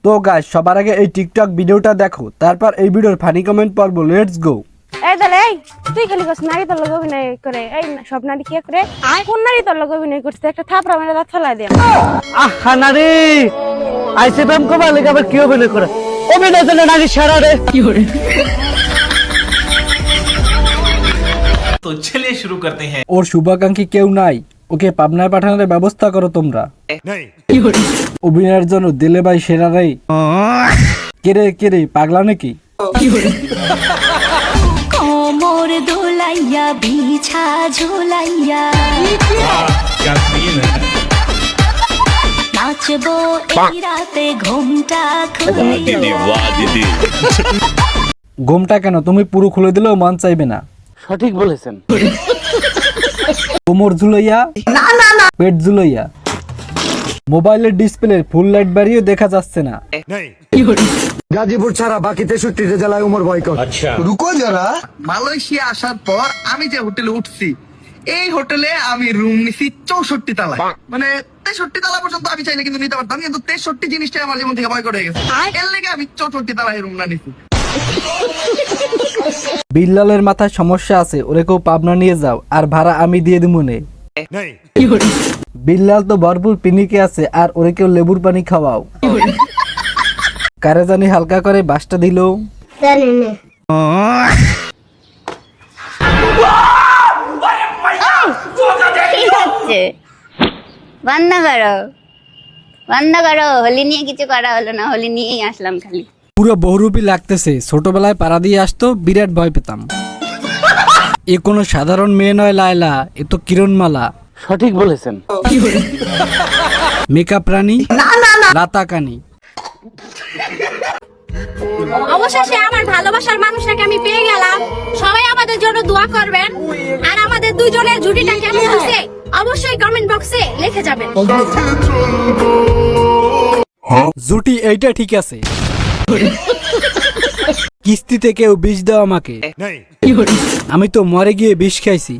তো গাইস সবার আগে এই টিকটক ভিডিওটা দেখো, তারপর এই ভিডিওর ফানি কমেন্ট পড়বো। Let's go. এই দলে এই তুই খালি কস নারী তোর লগে অভিনয় করে, এই সব নারী কি করে? কোন নারী তোর লগে অভিনয় করছে? একটা থাপড়া মেরে দাঁত ফেলাই দে। আহা নারী আইসে প্রেম করবা লেগে আবার কি অভিনয় করে? অভিনয় তো নারী সারা রে কি করে। तो चलिए शुरू करते हैं। ওর শুভাকাঙ্ক্ষী কেউ নাই, ওকে পাবনায় পাঠানোর ব্যবস্থা করো তোমরা। অভিনয়ের জন্য দিলে ভাই সেরা রে। কেরে পাগলা নাকি? কোমর দোলাইয়া বিছা ঝোলাইয়া নাচবো এই রাতে ঘুমটা খুলে। ঘুমটা কেন, তুমি পুরো খুলে দিলেও মন চাইবে না। সঠিক বলেছেন। কোমর ঝুলাইয়া পেট ঝুলাইয়া মোবাইলের ডিসপ্লে ফুল লাইট বাড়িয়ে দেখা যাচ্ছে না। গাজীপুর ছাড়া বাকি 63 জেলায় উমর বয়কট। রুকো যারা, মালয়েশিয়া আসার পর আমি যে হোটেলে উঠছি, এই হোটেলে আমি রুম নিছি 64 তলায়। মানে 63 তলা পর্যন্ত আমি চাইলে কিন্তু নিতে পারতাম, কিন্তু 63 জিনিসটাই আমার জীবন থেকে বয়কট হয়ে গেছে। এর লেগে আমি 64 তলায় রুম না নিছি। বিল্লালের মাথায় সমস্যা আছে, ওরে কেউ পাবনা নিয়ে যাও, আর ভাড়া আমি দিয়ে দিব নে। বিল্লাল তো ভরপুর পিনিকে আছে, আর ওরে কেউ লেবুর পানি খাওয়াও। কারে জানি হালকা করে বাসটা দিল। বন্ধ করো, হোলি নিয়ে কিছু করা হলো না, হোলি নিয়েই আসলাম খালি। পুরো বহুরূপী লাগতেছে, ছোটবেলায় পাড়া দিয়ে আসতো, বিরাট ভয় পেতাম। এ কোনো সাধারণ মেয়ে নয় লায়লা, এ তো কিরণমালা। সঠিক বলেছেন। মেকআপ রানী রাতাকানি। অবশেষে আমার ভালোবাসার মানুষটাকে আমি পেয়ে গেলাম। সবাই আমাদের জন্য দোয়া করবেন, আর আমাদের দুইজনের জুটিটা কেমন হয়েছে অবশ্যই কমেন্ট বক্সে লিখে যাবেন। জুটি এইটা ঠিক আছে। কিস্তিতে কেউ বিষ দাও আমাকে, আমি তো মরে গিয়ে বিষ খাইছি।